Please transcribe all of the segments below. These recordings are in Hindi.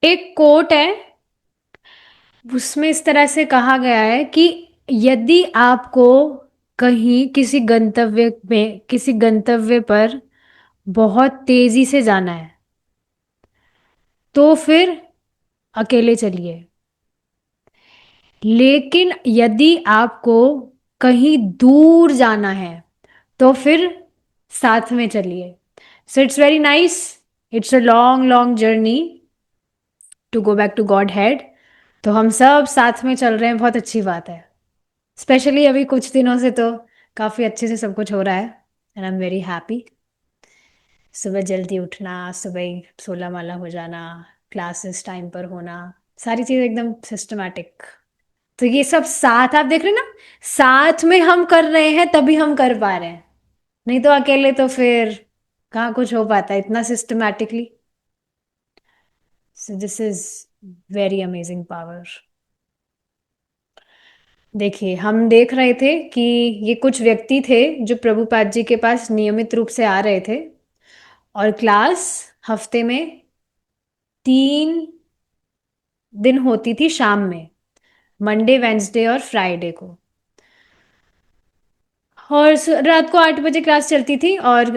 एक कोट है, उसमें इस तरह से कहा गया है कि यदि आपको कहीं किसी गंतव्य पर बहुत तेजी से जाना है तो फिर अकेले चलिए, लेकिन यदि आपको कहीं दूर जाना है तो फिर साथ में चलिए। So it's very nice. It's a long long journey to go back to Godhead. तो हम सब साथ में चल रहे हैं, बहुत अच्छी बात है। स्पेशली अभी कुछ दिनों से तो काफ़ी अच्छे से सब कुछ हो रहा है, and I am very happy. सुबह जल्दी उठना, सुबह ही सोला माला हो जाना, क्लासेस टाइम पर होना, सारी चीज़ एकदम सिस्टमैटिक। तो ये सब साथ आप देख रहे हैं ना, साथ में हम कर रहे हैं तभी हम कर पा रहे हैं। नहीं तो अकेले तो फिर कहाँ कुछ हो पाता है इतना systematically. So this is very amazing power. देखिए, हम देख रहे थे कि ये कुछ व्यक्ति थे जो प्रभुपाद जी के पास नियमित रूप से आ रहे थे, और क्लास हफ्ते में 3 दिन होती थी शाम में, मंडे, वेंसडे और फ्राइडे को। और रात को 8 बजे क्लास चलती थी, और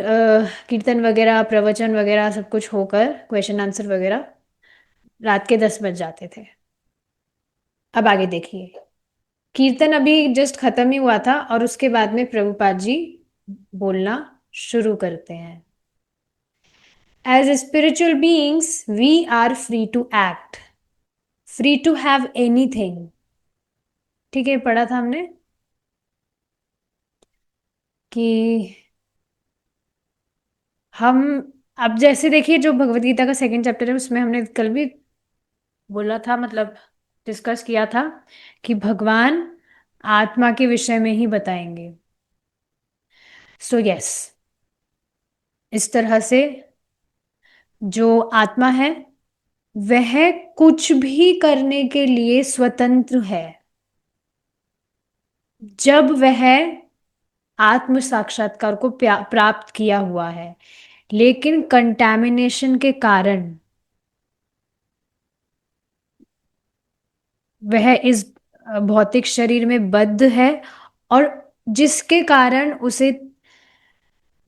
कीर्तन वगैरह, प्रवचन वगैरह सब कुछ होकर क्वेश्चन आंसर वगैरह रात के 10 बज जाते थे। अब आगे देखिए, कीर्तन अभी जस्ट खत्म ही हुआ था और उसके बाद में प्रभुपाद जी बोलना शुरू करते हैं। As spiritual beings we are free to act, free to have anything. ठीक है, पढ़ा था हमने कि हम, अब जैसे देखिए जो भगवत गीता का सेकंड चैप्टर है उसमें हमने कल भी बोला था, मतलब डिस्कस किया था कि भगवान आत्मा के विषय में ही बताएंगे। सो यस, इस तरह से जो आत्मा है वह कुछ भी करने के लिए स्वतंत्र है जब वह आत्म साक्षात्कार को प्राप्त किया हुआ है। लेकिन कंटैमिनेशन के कारण वह इस भौतिक शरीर में बद्ध है, और जिसके कारण उसे,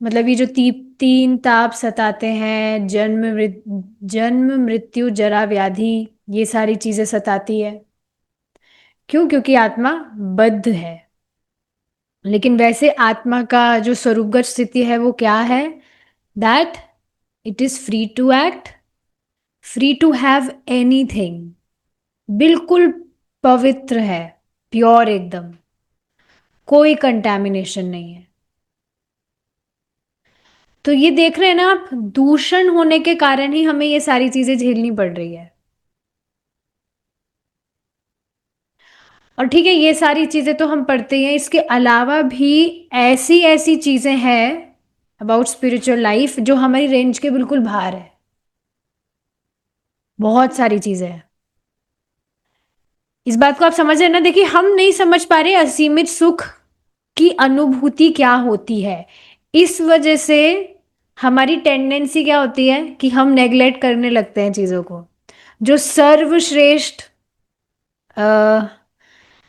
मतलब ये जो 3 ताप सताते हैं, जन्म मृत्यु जरा व्याधि, ये सारी चीजें सताती है। क्यों? क्योंकि आत्मा बद्ध है। लेकिन वैसे आत्मा का जो स्वरूपगत स्थिति है वो क्या है? That it is free to act, free to have anything, बिल्कुल पवित्र है, प्योर एकदम, कोई कंटैमिनेशन नहीं है। तो ये देख रहे हैं ना आप, दूषण होने के कारण ही हमें ये सारी चीजें झेलनी पड़ रही है। और ठीक है, ये सारी चीजें तो हम पढ़ते ही हैं, इसके अलावा भी ऐसी ऐसी चीजें हैं अबाउट स्पिरिचुअल लाइफ जो हमारी रेंज के बिल्कुल बाहर है। बहुत सारी चीजें हैं। इस बात को आप समझ रहे हैं ना? देखिए, हम नहीं समझ पा रहे असीमित सुख की अनुभूति क्या होती है। इस वजह से हमारी टेंडेंसी क्या होती है कि हम नेग्लेक्ट करने लगते हैं चीजों को। जो सर्वश्रेष्ठ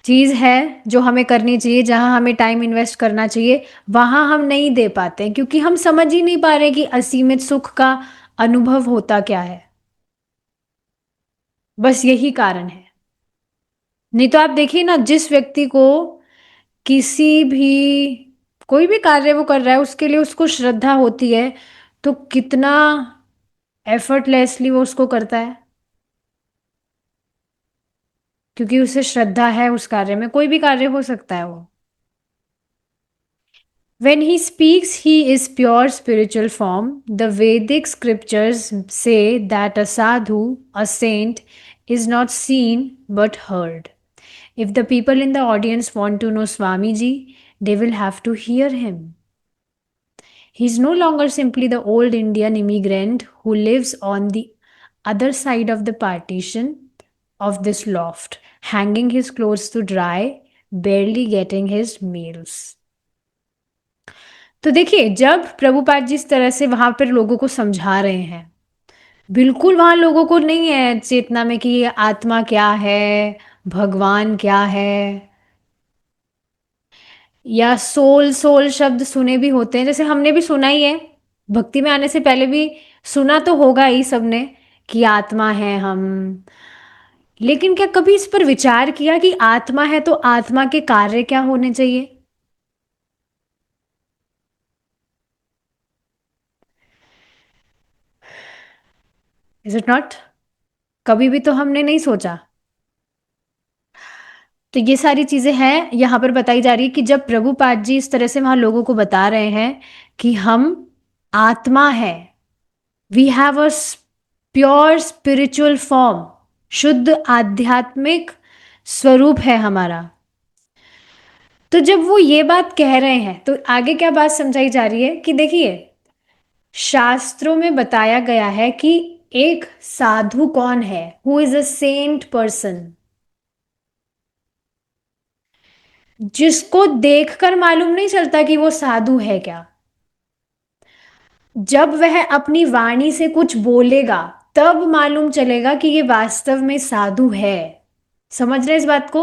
चीज है जो हमें करनी चाहिए, जहां हमें टाइम इन्वेस्ट करना चाहिए, वहां हम नहीं दे पाते हैं क्योंकि हम समझ ही नहीं पा रहे कि असीमित सुख का अनुभव होता क्या है। बस यही कारण है। नहीं तो आप देखिए ना, जिस व्यक्ति को किसी भी कोई भी कार्य वो कर रहा है उसके लिए उसको श्रद्धा होती है, तो कितना एफर्टलेसली वो उसको करता है, क्योंकि उसे श्रद्धा है उस कार्य में। कोई भी कार्य हो सकता है वो। When he speaks, he is pure spiritual form. The Vedic scriptures say that a sadhu, a saint, is not seen but heard. If the people in the audience want to know Swamiji, they will have to hear him. He is no longer simply the old Indian immigrant who lives on the other side of the partition of this loft, hanging his clothes to dry, barely getting his meals. तो देखिए, जब प्रभुपाद जी इस तरह से वहां पर लोगों को समझा रहे हैं, बिल्कुल वहां लोगों को नहीं है चेतना में कि ये आत्मा क्या है, भगवान क्या है, या सोल सोल शब्द सुने भी होते हैं, जैसे हमने भी सुना ही है, भक्ति में आने से पहले भी सुना तो होगा ही सबने कि आत्मा है हम। लेकिन क्या कभी इस पर विचार किया कि आत्मा है तो आत्मा के कार्य क्या होने चाहिए? Is it not? कभी भी तो हमने नहीं सोचा। तो ये सारी चीजें हैं यहाँ पर बताई जा रही है कि जब प्रभुपाद जी इस तरह से वहां लोगों को बता रहे हैं कि हम आत्मा है, we have a pure spiritual form, शुद्ध आध्यात्मिक स्वरूप है हमारा। तो जब वो ये बात कह रहे हैं तो आगे क्या बात समझाई जा रही है कि देखिए, शास्त्रों में बताया गया है कि एक साधु कौन है, who is a saint person, जिसको देखकर मालूम नहीं चलता कि वो साधु है क्या। जब वह अपनी वाणी से कुछ बोलेगा तब मालूम चलेगा कि ये वास्तव में साधु है। समझ रहे इस बात को?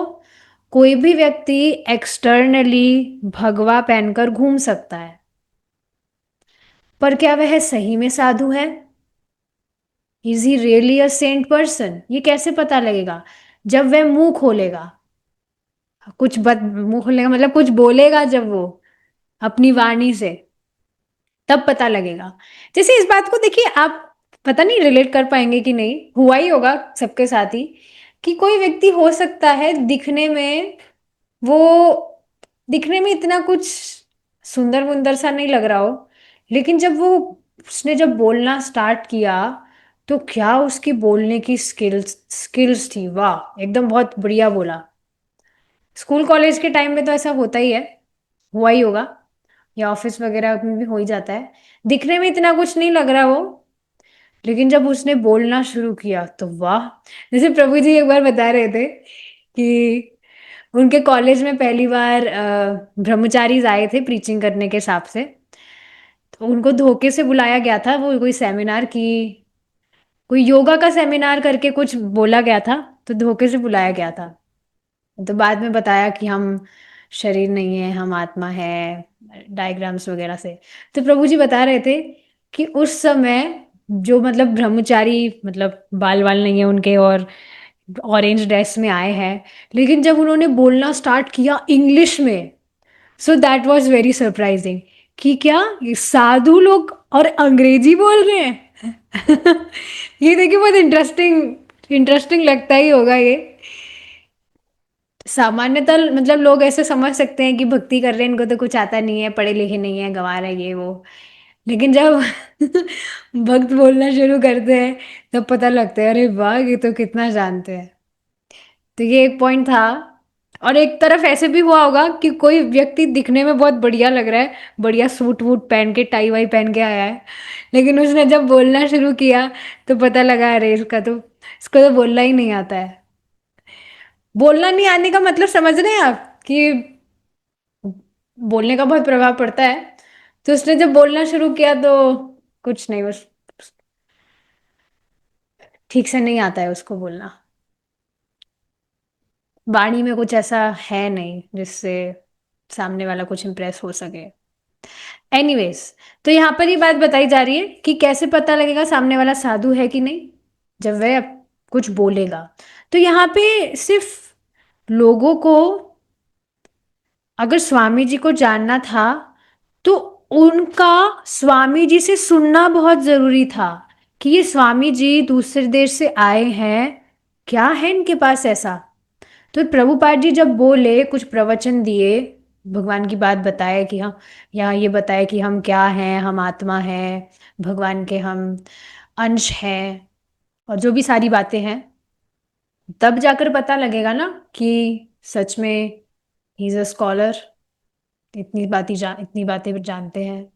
कोई भी व्यक्ति एक्सटर्नली भगवा पहनकर घूम सकता है, पर क्या वह सही में साधु है? Is he really a saint person? ये कैसे पता लगेगा? जब वह मुंह खोलेगा, मुंह खोलेगा मतलब कुछ बोलेगा, जब वो अपनी वाणी से, तब पता लगेगा। जैसे इस बात को देखिए आप, पता नहीं रिलेट कर पाएंगे कि नहीं, हुआ ही होगा सबके साथ ही, कि कोई व्यक्ति हो सकता है दिखने में, वो दिखने में इतना कुछ सुंदर मुंदर सा नहीं लग रहा हो, लेकिन जब वो उसने जब बोलना स्टार्ट किया, तो क्या उसकी बोलने की स्किल्स स्किल्स थी, वाह एकदम बहुत बढ़िया बोला। स्कूल कॉलेज के टाइम में तो ऐसा होता ही है, हुआ ही होगा, या ऑफिस वगैरह में भी हो ही जाता है, दिखने में इतना कुछ नहीं लग रहा वो, लेकिन जब उसने बोलना शुरू किया तो वाह। जैसे प्रभु जी एक बार बता रहे थे कि उनके कॉलेज में पहली बार ब्रह्मचारी आए थे प्रीचिंग करने के हिसाब से, तो उनको धोखे से बुलाया गया था, वो कोई सेमिनार की, कोई योगा का सेमिनार करके कुछ बोला गया था, तो धोखे से बुलाया गया था। तो बाद में बताया कि हम शरीर नहीं है, हम आत्मा है, डायग्राम्स वगैरह से। तो प्रभु जी बता रहे थे कि उस समय जो मतलब ब्रह्मचारी, मतलब बाल वाल नहीं है उनके और ऑरेंज ड्रेस में आए हैं, लेकिन जब उन्होंने बोलना स्टार्ट किया इंग्लिश में, so that was very surprising कि क्या ये साधु लोग और अंग्रेजी बोल रहे हैं। ये देखिए बहुत इंटरेस्टिंग इंटरेस्टिंग लगता ही होगा ये। सामान्यतः मतलब लोग ऐसे समझ सकते हैं कि भक्ति कर रहे हैं, इनको तो कुछ आता नहीं है, पढ़े लिखे नहीं है, गंवा रहे ये वो, लेकिन जब भक्त बोलना शुरू करते हैं तब पता लगता है अरे वाह ये तो कितना जानते हैं। तो ये एक पॉइंट था। और एक तरफ ऐसे भी हुआ होगा कि कोई व्यक्ति दिखने में बहुत बढ़िया लग रहा है, बढ़िया सूट वूट पहन के टाई वाई पहन के आया है, लेकिन उसने जब बोलना शुरू किया तो पता लगा अरे इसको तो बोलना ही नहीं आता है। बोलना नहीं आने का मतलब समझ रहे हैं आप कि बोलने का बहुत प्रभाव पड़ता है। तो उसने जब बोलना शुरू किया तो कुछ नहीं, बस ठीक से नहीं आता है उसको बोलना, वाणी में कुछ ऐसा है नहीं जिससे सामने वाला कुछ इम्प्रेस हो सके। एनीवेज, तो यहाँ पर ये बात बताई जा रही है कि कैसे पता लगेगा सामने वाला साधु है कि नहीं, जब वह कुछ बोलेगा। तो यहाँ पे सिर्फ लोगों को, अगर स्वामी जी को जानना था तो उनका स्वामी जी से सुनना बहुत जरूरी था कि ये स्वामी जी दूसरे देश से आए हैं, क्या है इनके पास ऐसा। तो प्रभुपाद जी जब बोले, कुछ प्रवचन दिए, भगवान की बात बताए कि हम, यहाँ ये बताए कि हम क्या हैं, हम आत्मा हैं, भगवान के हम अंश हैं, और जो भी सारी बातें हैं, तब जाकर पता लगेगा ना कि सच में ही इज अ स्कॉलर, इतनी बातें जानते हैं।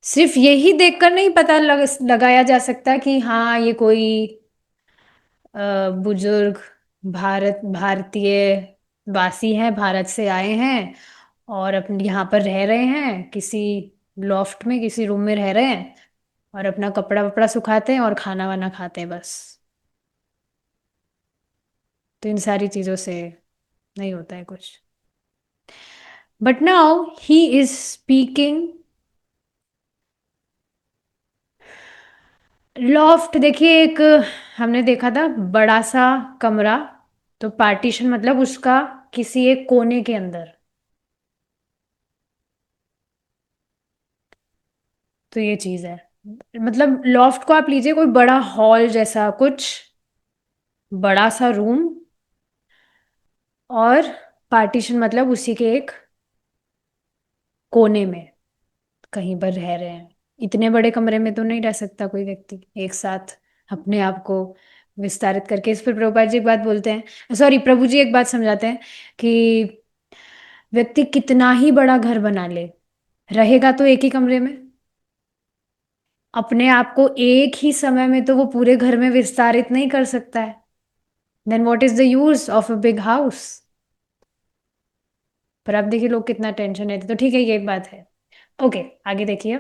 सिर्फ यही देखकर नहीं पता लगाया जा सकता कि हाँ ये कोई बुजुर्ग भारतीय वासी हैं, भारत से आए हैं और अपने यहाँ पर रह रहे हैं, किसी लॉफ्ट में किसी रूम में रह रहे हैं, और अपना कपड़ा वपड़ा सुखाते हैं और खाना वाना खाते हैं बस। तो इन सारी चीज़ों से नहीं होता है कुछ। But now he is speaking. Loft देखिए, एक हमने देखा था बड़ा सा कमरा, तो पार्टीशन मतलब उसका किसी एक कोने के अंदर। तो ये चीज है, मतलब लॉफ्ट को आप लीजिए कोई बड़ा हॉल जैसा कुछ, बड़ा सा रूम, और पार्टीशन मतलब उसी के एक कोने में कहीं पर रह रहे हैं। इतने बड़े कमरे में तो नहीं रह सकता कोई व्यक्ति एक साथ अपने आप को विस्तारित करके। इस पर प्रभुपाद जी एक बात बोलते हैं, सॉरी प्रभु जी एक बात समझाते हैं कि व्यक्ति कितना ही बड़ा घर बना ले, रहेगा तो एक ही कमरे में। अपने आप को एक ही समय में तो वो पूरे घर में विस्तारित नहीं कर सकता है। Then what is the use of a big house. पर अब देखिए लोग कितना टेंशन लेते, तो ठीक है ये एक बात है। ओके, आगे देखिए।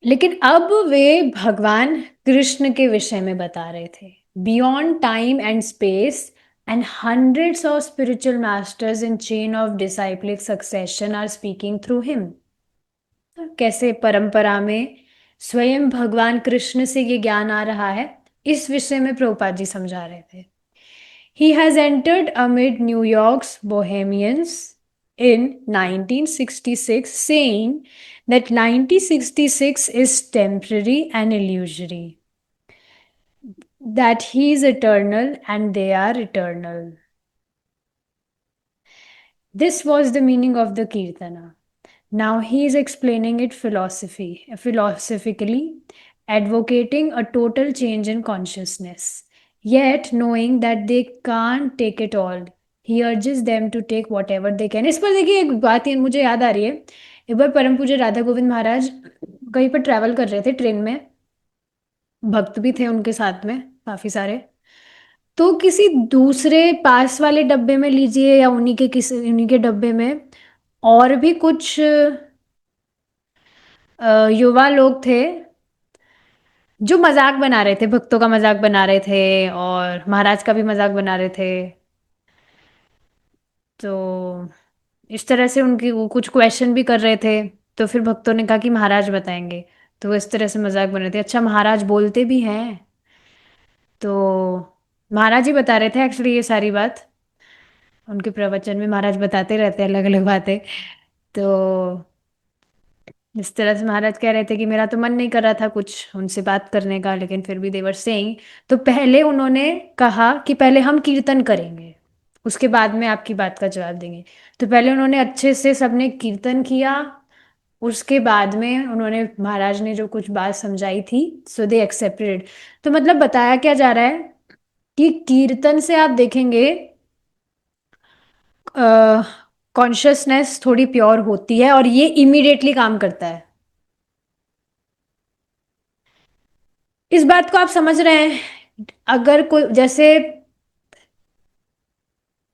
लेकिन अब वे भगवान कृष्ण के विषय में बता रहे थे। Beyond time and space and hundreds of spiritual masters in chain of disciplic succession are speaking through him. कैसे परंपरा में स्वयं भगवान कृष्ण से ये ज्ञान आ रहा है, इस विषय में प्रभुपाद जी समझा रहे थे। He has entered amid New York's bohemians in 1966, saying that 1966 is temporary and illusory, that he is eternal and they are eternal. This was the meaning of the Kirtana. Now he is explaining it philosophically, advocating a total change in consciousness. Yet, knowing that they can't take it all, he urges them to take whatever they can. इस पर देखिए एक बात ये मुझे याद आ रही है। एक बार परम पूज्य राधा गोविंद महाराज कहीं पर ट्रैवल कर रहे थे ट्रेन में, भक्त भी थे उनके साथ में काफी सारे। तो किसी दूसरे पास वाले डब्बे में लीजिए या उन्हीं के डब्बे में और भी कुछ युवा लोग थे जो मजाक बना रहे थे, भक्तों का मजाक बना रहे थे और महाराज का भी मजाक बना रहे थे। तो इस तरह से उनकी वो कुछ क्वेश्चन भी कर रहे थे। तो फिर भक्तों ने कहा कि महाराज बताएंगे। तो वो इस तरह से मजाक बन रहे थे, अच्छा महाराज बोलते भी हैं। तो महाराज ही बता रहे थे एक्चुअली ये सारी बात, उनके प्रवचन में महाराज बताते रहते हैं अलग अलग बातें। तो इस तरह से महाराज कह रहे थे कि मेरा तो मन नहीं कर रहा था कुछ उनसे बात करने का, लेकिन फिर भी देवर सेइंग। तो पहले उन्होंने कहा कि पहले हम कीर्तन करेंगे, उसके बाद में आपकी बात का जवाब देंगे। तो पहले उन्होंने अच्छे से सबने कीर्तन किया, उसके बाद में उन्होंने महाराज ने जो कुछ बात समझाई थी, सो दे एक्सेप्टेड। तो मतलब बताया क्या जा रहा है कि कीर्तन से आप देखेंगे कॉन्शियसनेस थोड़ी प्योर होती है और ये इमीडिएटली काम करता है। इस बात को आप समझ रहे हैं? अगर कोई जैसे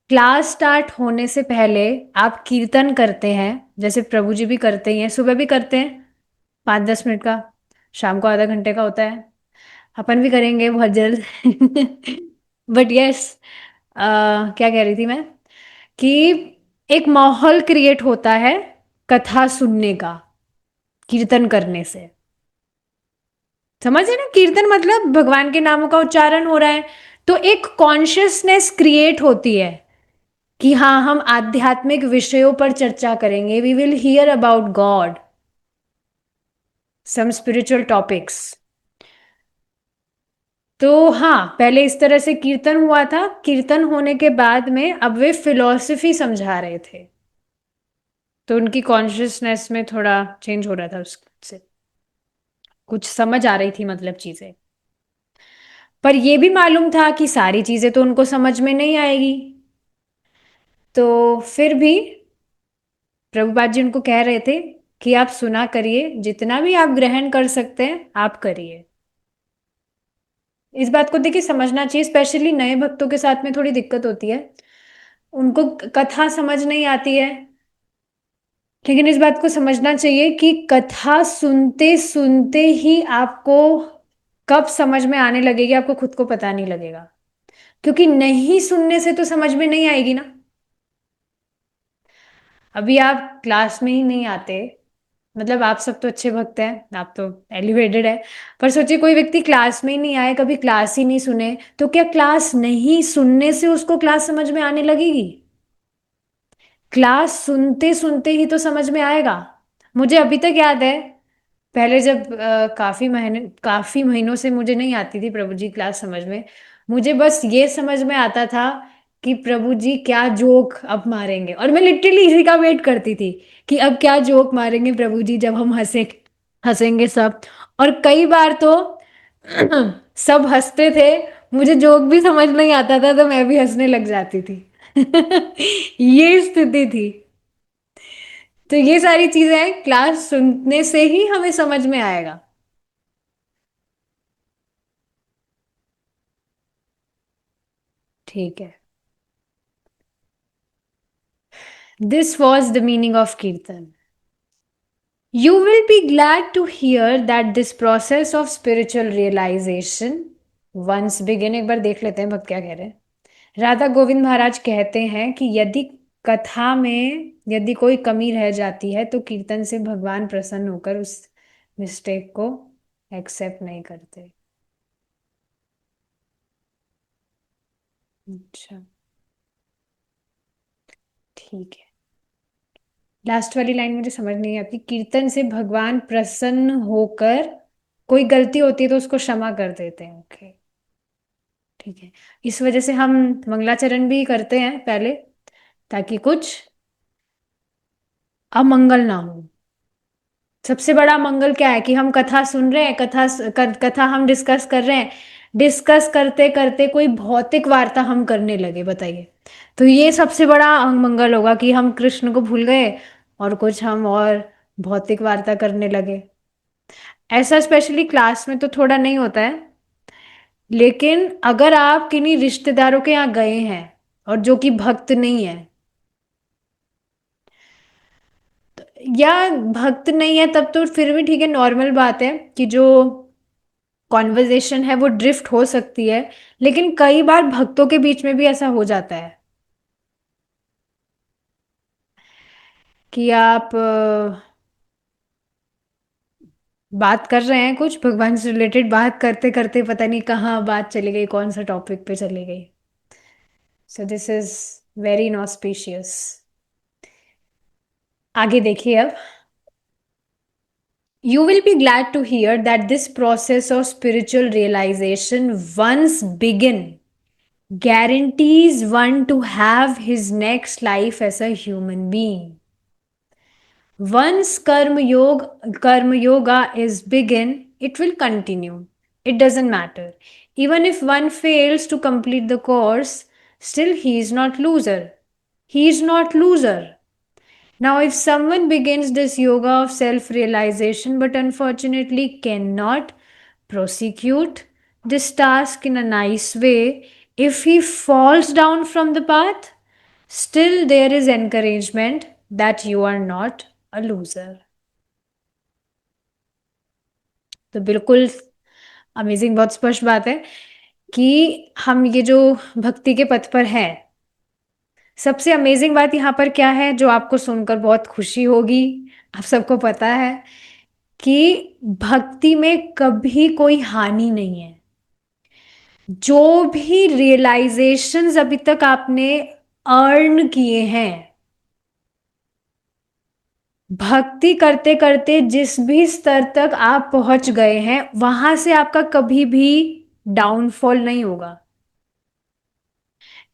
क्लास स्टार्ट होने से पहले आप कीर्तन करते हैं, जैसे प्रभु जी भी करते ही हैं, सुबह भी करते हैं 5-10 मिनट का, शाम को आधा घंटे का होता है, अपन भी करेंगे बहुत जल्द। बट यस, क्या कह रही थी मैं, कि एक माहौल क्रिएट होता है कथा सुनने का कीर्तन करने से। समझ है ना, कीर्तन मतलब भगवान के नामों का उच्चारण हो रहा है, तो एक कॉन्शियसनेस क्रिएट होती है कि हाँ हम आध्यात्मिक विषयों पर चर्चा करेंगे, we will hear about God, some spiritual topics. तो हाँ पहले इस तरह से कीर्तन हुआ था, कीर्तन होने के बाद में अब वे फिलॉसफी समझा रहे थे, तो उनकी कॉन्शियसनेस में थोड़ा चेंज हो रहा था, उससे कुछ समझ आ रही थी मतलब चीजें। पर यह भी मालूम था कि सारी चीजें तो उनको समझ में नहीं आएगी। तो फिर भी प्रभुपाद जी उनको कह रहे थे कि आप सुना करिए, जितना भी आप ग्रहण कर सकते हैं आप करिए। इस बात को देखिए समझना चाहिए, स्पेशली नए भक्तों के साथ में थोड़ी दिक्कत होती है, उनको कथा समझ नहीं आती है लेकिन इस बात को समझना चाहिए कि कथा सुनते सुनते ही आपको कब समझ में आने लगेगी, आपको खुद को पता नहीं लगेगा। क्योंकि नहीं सुनने से तो समझ में नहीं आएगी ना। अभी आप क्लास में ही नहीं आते, मतलब आप सब तो अच्छे भक्त हैं, आप तो एलिवेटेड है, पर सोचिए कोई व्यक्ति क्लास में ही नहीं आए, कभी क्लास ही नहीं सुने, तो क्या क्लास नहीं सुनने से उसको क्लास समझ में आने लगेगी? क्लास सुनते सुनते ही तो समझ में आएगा। मुझे अभी तक याद है, पहले जब काफी महीनों से मुझे नहीं आती थी प्रभु जी क्लास समझ में। मुझे बस ये समझ में आता था कि प्रभु जी क्या जोक अब मारेंगे, और मैं लिटरली इसी का वेट करती थी कि अब क्या जोक मारेंगे प्रभु जी, जब हम हंसेंगे सब। और कई बार तो सब हंसते थे, मुझे जोक भी समझ नहीं आता था, तो मैं भी हंसने लग जाती थी। ये स्थिति थी। तो ये सारी चीजें क्लास सुनने से ही हमें समझ में आएगा। ठीक है। This was the meaning of कीर्तन। You will be glad to hear that this process of spiritual realization once begin। एक बार देख लेते हैं भक्त क्या कह रहे हैं। राधा गोविंद महाराज कहते हैं कि यदि कथा में यदि कोई कमी रह जाती है तो कीर्तन से भगवान प्रसन्न होकर उस मिस्टेक को एक्सेप्ट नहीं करते। अच्छा, ठीक है। लास्ट वाली लाइन मुझे समझ नहीं आती, कीर्तन से भगवान प्रसन्न होकर कोई गलती होती है तो उसको क्षमा कर देते हैं। ओके, ठीक है। इस वजह से हम मंगलाचरण भी करते हैं पहले, ताकि कुछ अमंगल ना हो। सबसे बड़ा मंगल क्या है कि हम कथा सुन रहे हैं, कथा हम डिस्कस कर रहे हैं, डिस्कस करते करते कोई भौतिक वार्ता हम करने लगे, बताइए। तो ये सबसे बड़ा मंगल होगा कि हम कृष्ण को भूल गए और कुछ हम और भौतिक वार्ता करने लगे। ऐसा स्पेशली क्लास में तो थोड़ा नहीं होता है, लेकिन अगर आप किन्हीं रिश्तेदारों के यहाँ गए हैं और जो कि भक्त नहीं है, या भक्त नहीं है, तब तो फिर भी ठीक है, नॉर्मल बात है कि जो कॉन्वर्जेशन है वो ड्रिफ्ट हो सकती है। लेकिन कई बार भक्तों के बीच में भी ऐसा हो जाता है कि आप बात कर रहे हैं कुछ भगवान से रिलेटेड, बात करते करते पता नहीं कहाँ बात चली गई, कौन सा टॉपिक पे चली गई। So this is very inauspicious. आगे देखिए अब। You will be glad to hear that this process of spiritual realization once begin guarantees one to have his next life as a human being. Once karma yoga is begin, it will continue. It doesn't matter. Even if one fails to complete the course, still he is not loser. He is not loser. Now, if someone begins this yoga of self realization but unfortunately cannot prosecute this task in a nice way, if he falls down from the path, still there is encouragement that you are not a loser. तो बिल्कुल अमेजिंग, बहुत स्पष्ट बात है कि हम ये जो भक्ति के पथ पर हैं, सबसे अमेजिंग बात यहाँ पर क्या है जो आपको सुनकर बहुत खुशी होगी, आप सबको पता है कि भक्ति में कभी कोई हानि नहीं है। जो भी रियलाइजेशंस अभी तक आपने अर्न किए हैं, भक्ति करते करते जिस भी स्तर तक आप पहुंच गए हैं, वहां से आपका कभी भी डाउनफॉल नहीं होगा।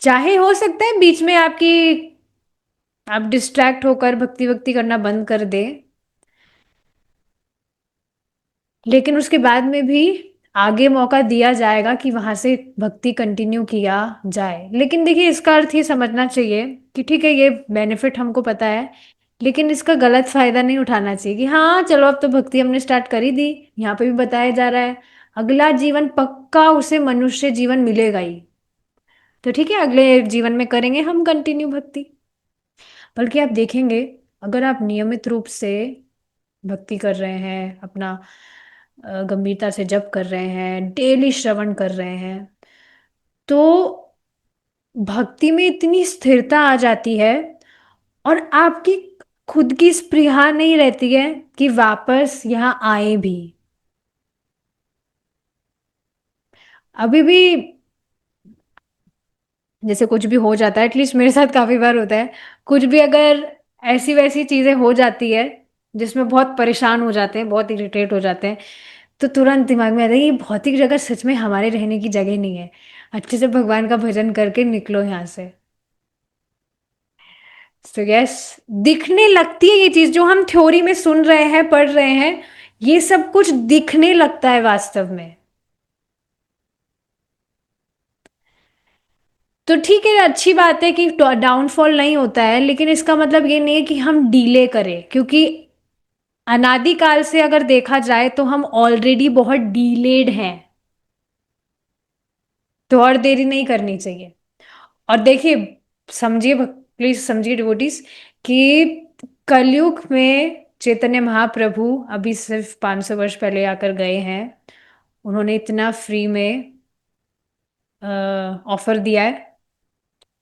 चाहे हो सकता है बीच में आप डिस्ट्रैक्ट होकर भक्ति भक्ति करना बंद कर दें, लेकिन उसके बाद में भी आगे मौका दिया जाएगा कि वहां से भक्ति कंटिन्यू किया जाए। लेकिन देखिए, इसका अर्थ ये समझना चाहिए कि ठीक है, ये बेनिफिट हमको पता है, लेकिन इसका गलत फायदा नहीं उठाना चाहिए कि हाँ चलो अब तो भक्ति हमने स्टार्ट कर ही दी। यहाँ पे भी बताया जा रहा है अगला जीवन पक्का उसे मनुष्य जीवन मिलेगा ही, तो ठीक है, अगले जीवन में करेंगे हम कंटिन्यू भक्ति। बल्कि आप देखेंगे अगर आप नियमित रूप से भक्ति कर रहे हैं, अपना गंभीरता से जप कर रहे हैं, डेली श्रवण कर रहे हैं, तो भक्ति में इतनी स्थिरता आ जाती है, और आपकी खुद की स्पृहा नहीं रहती है कि वापस यहाँ आए भी। अभी भी जैसे कुछ भी हो जाता है, एटलीस्ट मेरे साथ काफी बार होता है, कुछ भी अगर ऐसी वैसी चीजें हो जाती है जिसमें बहुत परेशान हो जाते हैं, बहुत इरिटेट हो जाते हैं, तो तुरंत दिमाग में आता है ये भौतिक जगह सच में हमारे रहने की जगह नहीं है, अच्छे से भगवान का भजन करके निकलो यहाँ से। तो यस, दिखने लगती है ये चीज जो हम थ्योरी में सुन रहे हैं, पढ़ रहे हैं, ये सब कुछ दिखने लगता है वास्तव में। तो ठीक है, अच्छी बात है कि डाउनफॉल नहीं होता है, लेकिन इसका मतलब ये नहीं है कि हम डीले करें, क्योंकि अनादिकाल से अगर देखा जाए तो हम ऑलरेडी बहुत डीलेड हैं। तो और देरी नहीं करनी चाहिए। और देखिए, समझिए, प्लीज समझिए डिवोटीज, कि कलयुग में चैतन्य महाप्रभु अभी सिर्फ 500 वर्ष पहले आकर गए हैं। उन्होंने इतना फ्री में ऑफर दिया है,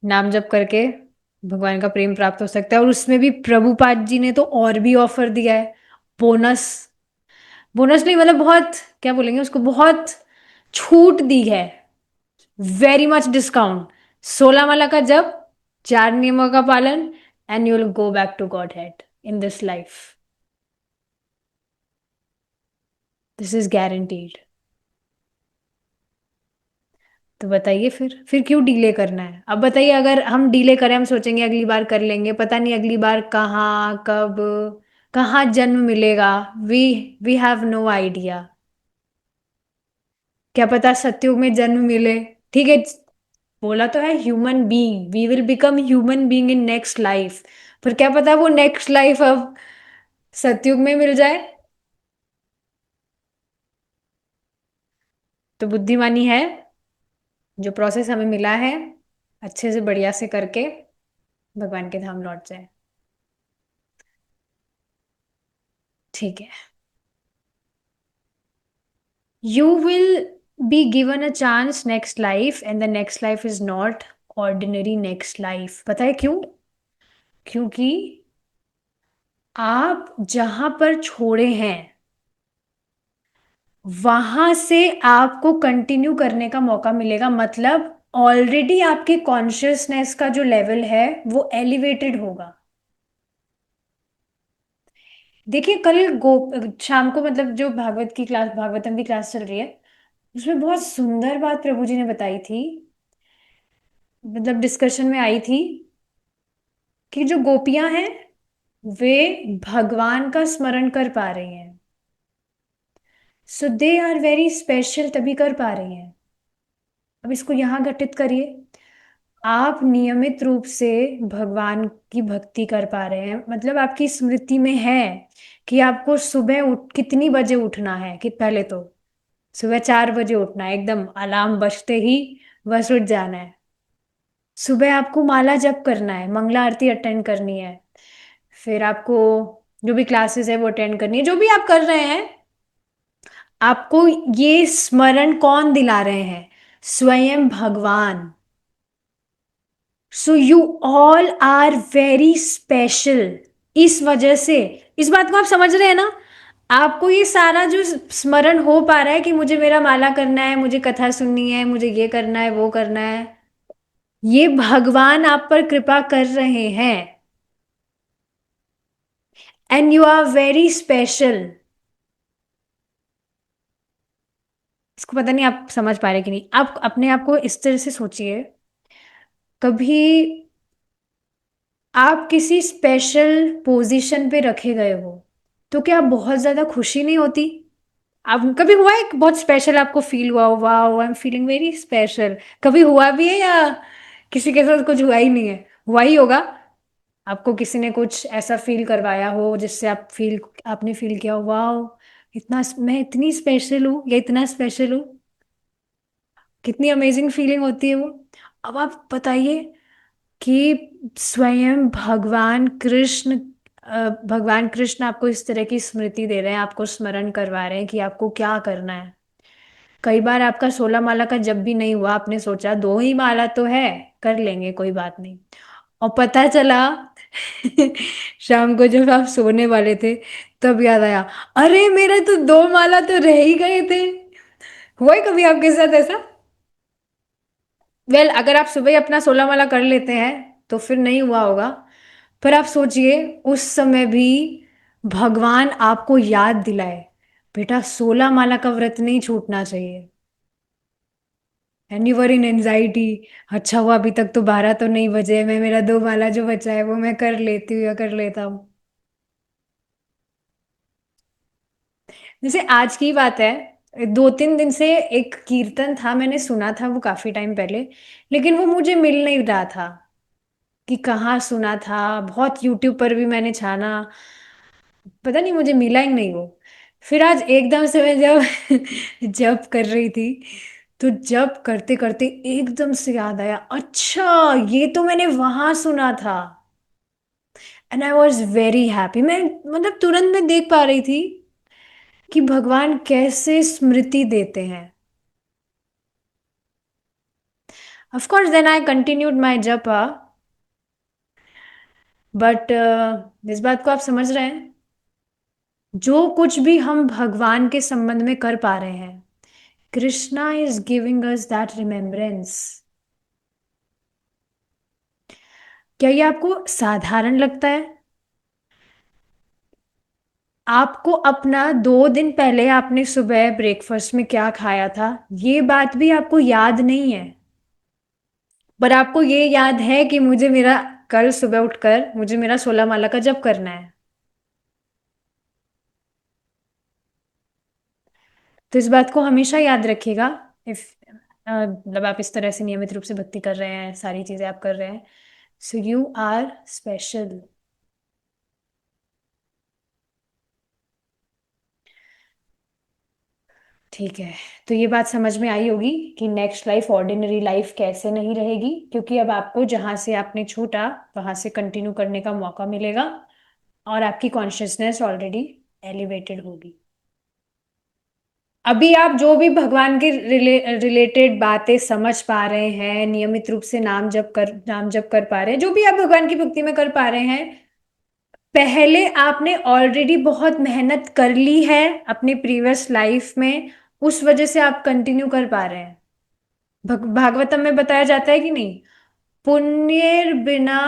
नाम जप करके भगवान का प्रेम प्राप्त हो सकता है, और उसमें भी प्रभुपाद जी ने तो और भी ऑफर दिया है, बोनस। बोनस नहीं, मतलब बहुत, क्या बोलेंगे उसको, बहुत छूट दी है, वेरी मच डिस्काउंट। 16 माला का जप, 4 नियमों का पालन, and you will go back to Godhead in this life. This is guaranteed. तो बताइए, फिर क्यों डीले करना है? अब बताइए, अगर हम डीले करें, हम सोचेंगे अगली बार कर लेंगे, पता नहीं अगली बार कहाँ, कब, कहाँ जन्म मिलेगा। We we have no idea. क्या पता सत्युग में जन्म मिले। ठीक है, बोला तो है human being, we will become human being in next life. पर क्या पता वो नेक्स्ट लाइफ अब सतयुग में मिल जाए। तो बुद्धिमानी है, जो प्रोसेस हमें मिला है अच्छे से बढ़िया से करके भगवान के धाम लौट जाए। ठीक है। You will be given a chance next life, and the next life is not ordinary next life. पता है क्यों? क्योंकि आप जहां पर छोड़े हैं वहां से आपको कंटिन्यू करने का मौका मिलेगा। मतलब ऑलरेडी आपके कॉन्शियसनेस का जो लेवल है वो एलिवेटेड होगा। देखिए, कल शाम को, मतलब जो भागवत की क्लास, भागवतम की क्लास चल रही है, उसमें बहुत सुंदर बात प्रभु जी ने बताई थी, मतलब डिस्कशन में आई थी, कि जो गोपियां हैं वे भगवान का स्मरण कर पा रही हैं, सो दे आर वेरी स्पेशल, तभी कर पा रही हैं। अब इसको यहां घटित करिए, आप नियमित रूप से भगवान की भक्ति कर पा रहे हैं, मतलब आपकी स्मृति में है कि आपको सुबह उठ कितनी बजे उठना है, कि पहले तो सुबह 4 बजे उठना है, एकदम अलार्म बजते ही बस उठ जाना है। सुबह आपको माला जप करना है, मंगला आरती अटेंड करनी है, फिर आपको जो भी क्लासेस है वो अटेंड करनी है, जो भी आप कर रहे हैं, आपको ये स्मरण कौन दिला रहे हैं? स्वयं भगवान। So you all are very special. इस वजह से, इस बात को आप समझ रहे हैं ना? आपको ये सारा जो स्मरण हो पा रहा है कि मुझे मेरा माला करना है, मुझे कथा सुननी है, मुझे ये करना है, वो करना है, ये भगवान आप पर कृपा कर रहे हैं, and you are very special. इसको पता नहीं आप समझ पा रहे कि नहीं। आप अपने आप को इस तरह से सोचिए, कभी आप किसी स्पेशल पोजीशन पे रखे गए हो, तो क्या बहुत ज्यादा खुशी नहीं होती? आप कभी हुआ है कि बहुत स्पेशल आपको फील हुआ हो, wow I am feeling very special? कभी हुआ भी है, या किसी के साथ कुछ हुआ ही नहीं है? हुआ ही होगा। आपको किसी ने कुछ ऐसा फील करवाया हो जिससे आपने फील किया हो, वाओ, इतना मैं इतनी स्पेशल हूँ, या इतना स्पेशल हूँ। कितनी अमेजिंग फीलिंग होती है वो। अब आप बताइए कि स्वयं भगवान कृष्ण भगवान कृष्ण आपको इस तरह की स्मृति दे रहे हैं, आपको स्मरण करवा रहे हैं कि आपको क्या करना है। कई बार आपका 16 माला का जब भी नहीं हुआ, आपने सोचा 2 ही माला तो है, कर लेंगे कोई बात नहीं, और पता चला शाम को जब आप सोने वाले थे तब याद आया, अरे मेरे तो 2 माला तो रह ही गए थे। हुआ है कभी आपके साथ ऐसा? अगर आप सुबह ही अपना 16 माला कर लेते हैं तो फिर नहीं हुआ होगा, पर आप सोचिए उस समय भी भगवान आपको याद दिलाए, बेटा 16 माला का व्रत नहीं छूटना चाहिए। And you were in anxiety, अच्छा हुआ अभी तक तो 12 तो नहीं बजे, मैं मेरा 2 माला जो बचा है वो मैं कर लेती हूँ या कर लेता हूँ। जैसे आज की बात है, 2-3 दिन से एक कीर्तन था, मैंने सुना था वो काफी टाइम पहले, लेकिन वो मुझे मिल नहीं रहा था कि कहाँ सुना था। बहुत यूट्यूब पर भी मैंने छाना, पता नहीं मुझे मिला ही नहीं वो। फिर आज एकदम से मैं जब जब कर रही थी, तो जब करते करते एकदम से याद आया, अच्छा ये तो मैंने वहां सुना था। And I was very happy, मैं मतलब तुरंत मैं देख पा रही थी कि भगवान कैसे स्मृति देते हैं। Of course then I continued my japa, but इस बात को आप समझ रहे हैं, जो कुछ भी हम भगवान के संबंध में कर पा रहे हैं, Krishna is giving us that remembrance. क्या ये आपको साधारण लगता है? आपको अपना 2 दिन पहले आपने सुबह ब्रेकफास्ट में क्या खाया था, ये बात भी आपको याद नहीं है, पर आपको ये याद है कि मुझे मेरा कल सुबह उठकर मुझे मेरा 16 माला का जप करना है। तो इस बात को हमेशा याद रखिएगा। इफ मतलब आप इस तरह से नियमित रूप से भक्ति कर रहे हैं, सारी चीजें आप कर रहे हैं, सो यू आर स्पेशल। ठीक है, तो ये बात समझ में आई होगी कि नेक्स्ट लाइफ ऑर्डिनरी लाइफ कैसे नहीं रहेगी, क्योंकि अब आपको जहां से आपने छूटा वहां से कंटिन्यू करने का मौका मिलेगा, और आपकी कॉन्शियसनेस ऑलरेडी एलिवेटेड होगी। अभी आप जो भी भगवान के रिलेटेड बातें समझ पा रहे हैं, नियमित रूप से नाम जप कर पा रहे हैं, जो भी आप भगवान की भक्ति में कर पा रहे हैं, पहले आपने ऑलरेडी बहुत मेहनत कर ली है अपनी प्रीवियस लाइफ में, उस वजह से आप कंटिन्यू कर पा रहे हैं। भागवतम में बताया जाता है कि नहीं, पुण्य बिना,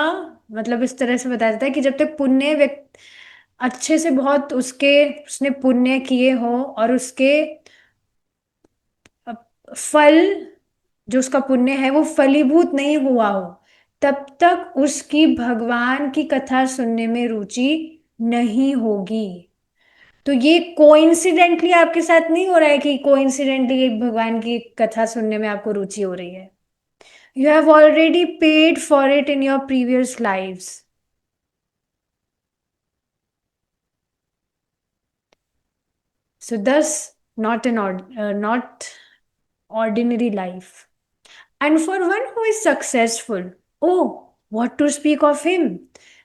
मतलब इस तरह से बताया जाता है कि जब तक पुण्य व्यक्ति अच्छे से बहुत उसने पुण्य किए हो और उसके अ, फल, जो उसका पुण्य है वो फलीभूत नहीं हुआ हो, तब तक उसकी भगवान की कथा सुनने में रुचि नहीं होगी। तो ये कोइंसिडेंटली आपके साथ नहीं हो रहा है कि कोइंसिडेंटली भगवान की कथा सुनने में आपको रुचि हो रही है। You have already paid for it in your previous lives. So thus, not ordinary life. And for one who is successful, oh, what to speak of him?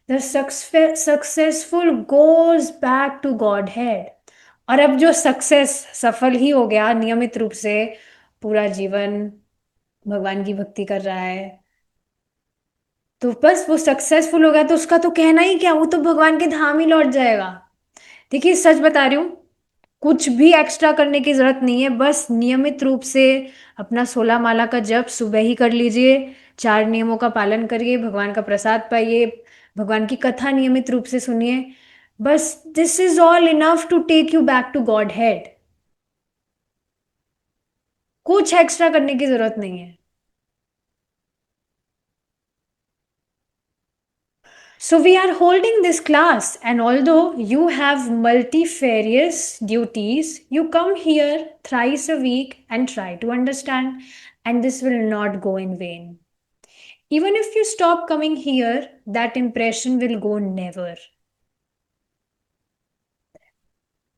The successful goes back to Godhead. और अब जो सक्सेस सफल ही हो गया, नियमित रूप से पूरा जीवन भगवान की भक्ति कर रहा है, तो बस वो सक्सेसफुल हो गया, तो उसका तो कहना ही क्या, वो तो भगवान के धाम ही लौट जाएगा। देखिए सच बता रही हूँ, कुछ भी एक्स्ट्रा करने की जरूरत नहीं है, बस नियमित रूप से अपना 16 माला का जप सुबह ही कर लीजिए, 4 नियमों का पालन करिए, भगवान का प्रसाद पाइए, भगवान की कथा नियमित रूप से सुनिए। बस this is all enough to take you back to Godhead. कुछ एक्स्ट्रा करने की जरूरत नहीं है। So we are holding this class, and although you have multifarious duties, you come here thrice a week and try to understand, and this will not go in vain. Even if you stop coming here, that impression will go never.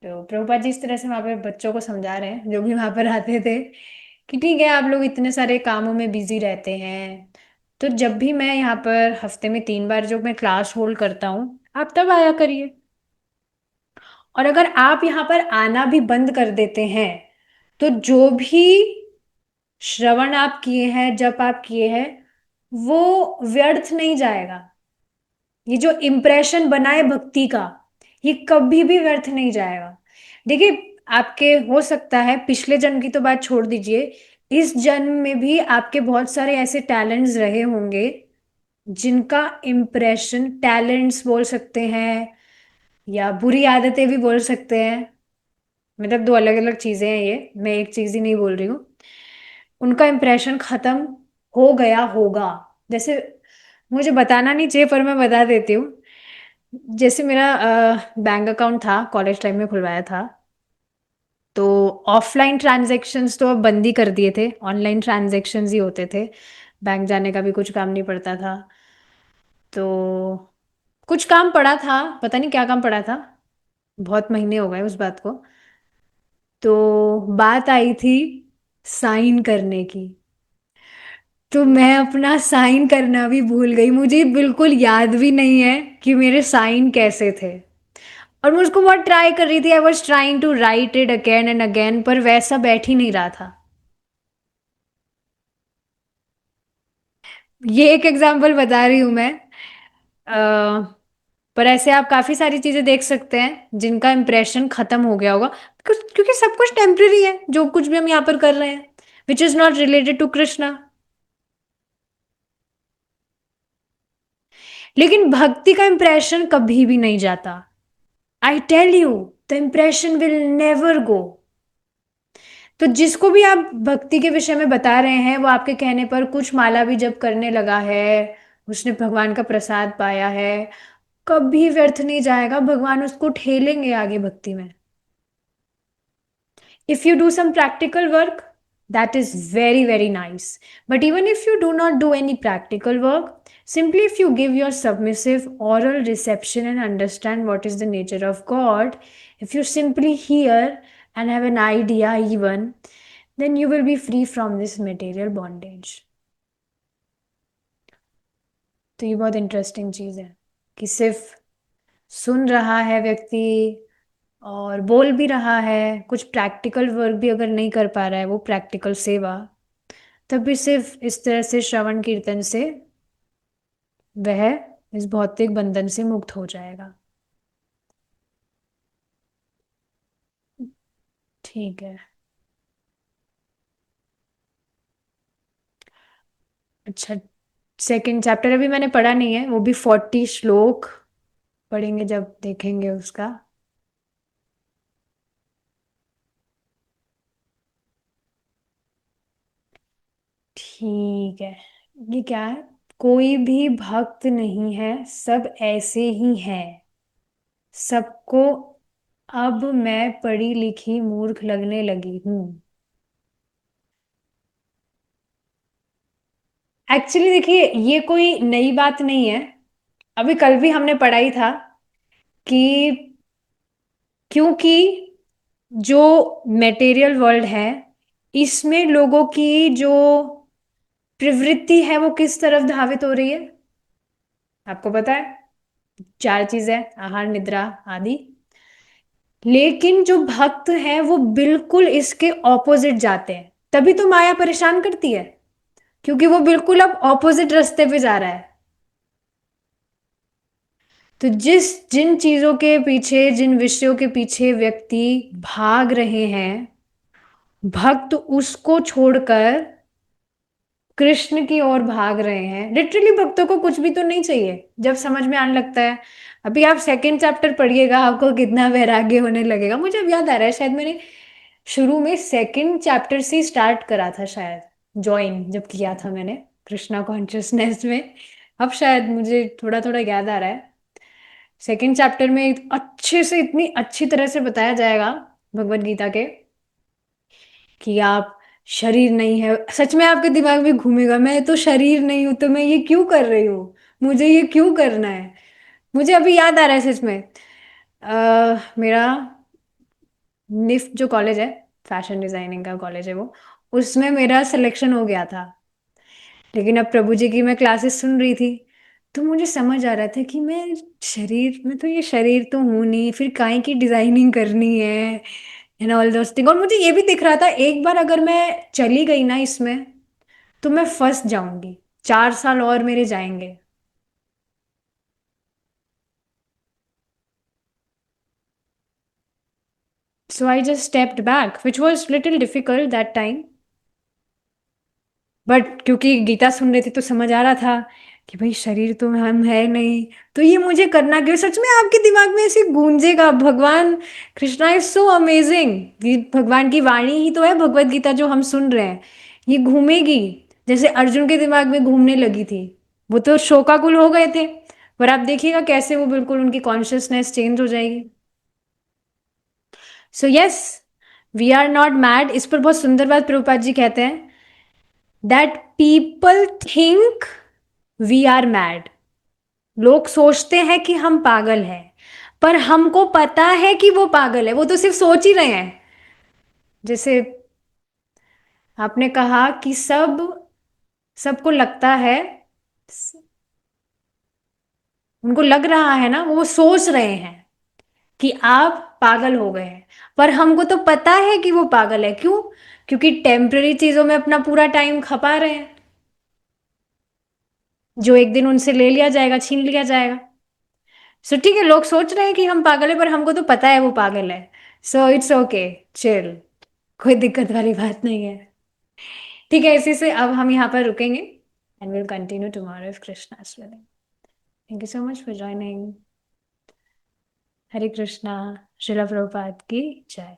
तो प्रभुपाद जी इस तरह से वहां पे बच्चों को समझा रहे हैं जो भी वहां पर आते थे, कि ठीक है आप लोग इतने सारे कामों में बिजी रहते हैं, तो जब भी मैं यहाँ पर हफ्ते में 3 बार जो मैं क्लास होल्ड करता हूँ, आप तब आया करिए। और अगर आप यहाँ पर आना भी बंद कर देते हैं तो जो भी श्रवण आप किए हैं, जप आप किए हैं, वो व्यर्थ नहीं जाएगा। ये जो इम्प्रेशन बना है भक्ति का, ये कभी भी व्यर्थ नहीं जाएगा। देखिए, आपके हो सकता है पिछले जन्म की तो बात छोड़ दीजिए, इस जन्म में भी आपके बहुत सारे ऐसे टैलेंट्स रहे होंगे जिनका इम्प्रेशन, टैलेंट्स बोल सकते हैं या बुरी आदतें भी बोल सकते हैं, मतलब दो अलग अलग चीजें हैं, ये मैं एक चीज ही नहीं बोल रही हूँ। उनका इम्प्रेशन खत्म हो गया होगा। जैसे, मुझे बताना नहीं चाहिए पर मैं बता देती हूँ। जैसे मेरा बैंक अकाउंट था, कॉलेज टाइम में खुलवाया था, तो ऑफलाइन ट्रांजैक्शंस तो अब बंद ही कर दिए थे, ऑनलाइन ट्रांजैक्शंस ही होते थे। बैंक जाने का भी कुछ काम नहीं पड़ता था। तो कुछ काम पड़ा था, पता नहीं क्या काम पड़ा था, बहुत महीने हो गए उस बात को। तो बात आई थी साइन करने की, तो मैं अपना साइन करना भी भूल गई। मुझे बिल्कुल याद भी नहीं है कि मेरे साइन कैसे थे। और मैं उसको बहुत ट्राई कर रही थी, I was trying to write it again and again, पर वैसा बैठ ही नहीं रहा था। ये एक एग्जाम्पल बता रही हूं मैं। अ, पर ऐसे आप काफी सारी चीजें देख सकते हैं जिनका इंप्रेशन खत्म हो गया होगा, क्योंकि सब कुछ टेम्पररी है जो कुछ भी हम यहाँ पर कर रहे हैं, which is not related to Krishna. लेकिन भक्ति का इंप्रेशन कभी भी नहीं जाता। I tell you, the impression will never go. तो जिसको भी आप भक्ति के विषय में बता रहे हैं, वो आपके कहने पर कुछ माला भी जप करने लगा है, उसने भगवान का प्रसाद पाया है, कभी व्यर्थ नहीं जाएगा, भगवान उसको ठेलेंगे आगे भक्ति में। If you do some practical work, that is very, very nice. But even if you do not do any practical work, simply if you give your submissive oral reception and understand what is the nature of God, if you simply hear and have an idea, even, then you will be free from this material bondage. तो ये बहुत इंटरेस्टिंग चीज है कि सिर्फ सुन रहा है व्यक्ति और बोल भी रहा है, कुछ प्रैक्टिकल वर्क भी अगर नहीं कर पा रहा है, वो प्रैक्टिकल सेवा, तब भी सिर्फ इस तरह से श्रवण कीर्तन से वह इस भौतिक बंधन से मुक्त हो जाएगा। ठीक है। अच्छा, सेकंड चैप्टर अभी मैंने पढ़ा नहीं है, वो भी 40 श्लोक पढ़ेंगे जब देखेंगे उसका। ठीक है। ये क्या है? कोई भी भक्त नहीं है, सब ऐसे ही हैं, सबको अब मैं पढ़ी लिखी मूर्ख लगने लगी हूँ। एक्चुअली देखिए, ये कोई नई बात नहीं है, अभी कल भी हमने पढ़ा ही था कि क्योंकि जो मटेरियल वर्ल्ड है, इसमें लोगों की जो प्रवृत्ति है वो किस तरफ धावित हो रही है, आपको पता है, चार चीजें, आहार, निद्रा आदि। लेकिन जो भक्त हैं वो बिल्कुल इसके ऑपोजिट जाते हैं, तभी तो माया परेशान करती है, क्योंकि वो बिल्कुल अब ऑपोजिट रास्ते पे जा रहा है। तो जिन चीजों के पीछे, जिन विषयों के पीछे व्यक्ति भाग रहे हैं, भक्त उसको छोड़कर कृष्ण की ओर भाग रहे हैं। लिटरली भक्तों को कुछ भी तो नहीं चाहिए जब समझ में आने लगता है। अभी आप सेकंड चैप्टर पढ़िएगा, आपको कितना वैराग्य होने लगेगा। मुझे अब याद आ रहा है, शायद मैंने शुरू में सेकंड चैप्टर से स्टार्ट करा था, शायद ज्वाइन जब किया था मैंने कृष्णा कॉन्शियसनेस में। अब शायद मुझे थोड़ा थोड़ा याद आ रहा है। सेकंड चैप्टर में अच्छे से, इतनी अच्छी तरह से बताया जाएगा भगवत गीता के कि आप शरीर नहीं है। सच में आपके दिमाग में घूमेगा, मैं तो शरीर नहीं हूं, तो मैं ये क्यों कर रही हूँ, मुझे ये क्यों करना है। मुझे अभी याद आ रहा है सच में, मेरा निफ्ट जो कॉलेज है, फैशन डिजाइनिंग का कॉलेज है वो, उसमें मेरा सिलेक्शन हो गया था। लेकिन अब प्रभु जी की मैं क्लासेस सुन रही थी, तो मुझे समझ आ रहा था कि मैं शरीर में तो ये शरीर तो हूं नहीं, फिर काय की डिजाइनिंग करनी है एंड ऑल दोस थिंग। और मुझे ये भी दिख रहा था एक बार अगर मैं चली गई ना इसमें तो मैं फंस जाऊंगी, 4 साल और मेरे जाएंगे। So I just stepped back which was little difficult that time. But क्योंकि गीता सुन रहे थे तो समझ आ रहा था कि भाई शरीर तो हम है नहीं, तो ये मुझे करना क्यों। सच में आपके दिमाग में ऐसे गूंजेगा भगवान कृष्णा इज सो अमेजिंग। भगवान की वाणी ही तो है भगवत गीता जो हम सुन रहे हैं, ये घूमेगी जैसे अर्जुन के दिमाग में घूमने लगी थी। वो तो शोकाकुल हो गए थे, पर आप देखिएगा कैसे वो बिल्कुल उनकी कॉन्शियसनेस चेंज हो जाएगी। So yes, we are not mad. इस पर बहुत सुंदर बात प्रभुपाद जी कहते हैं, that people think we are mad. लोग सोचते हैं कि हम पागल हैं, पर हमको पता है कि वो पागल है, वो तो सिर्फ सोच ही रहे हैं। जैसे आपने कहा कि सबको लगता है, उनको लग रहा है ना, वो सोच रहे हैं कि आप पागल हो गए हैं, पर हमको तो पता है कि वो पागल है। क्यों? क्योंकि टेम्पररी चीजों में अपना पूरा टाइम खपा रहे हैं, जो एक दिन उनसे ले लिया जाएगा, छीन लिया जाएगा। सो ठीक है, लोग सोच रहे हैं कि हम पागल है, पर हमको तो पता है वो पागल है। सो इट्स ओके, चिल, कोई दिक्कत वाली बात नहीं है। ठीक है, इसी से अब हम यहाँ पर रुकेंगे and will continue tomorrow if Krishna is willing. Thank you so much for joining. Hare Krishna. Srila Prabhupada की जय।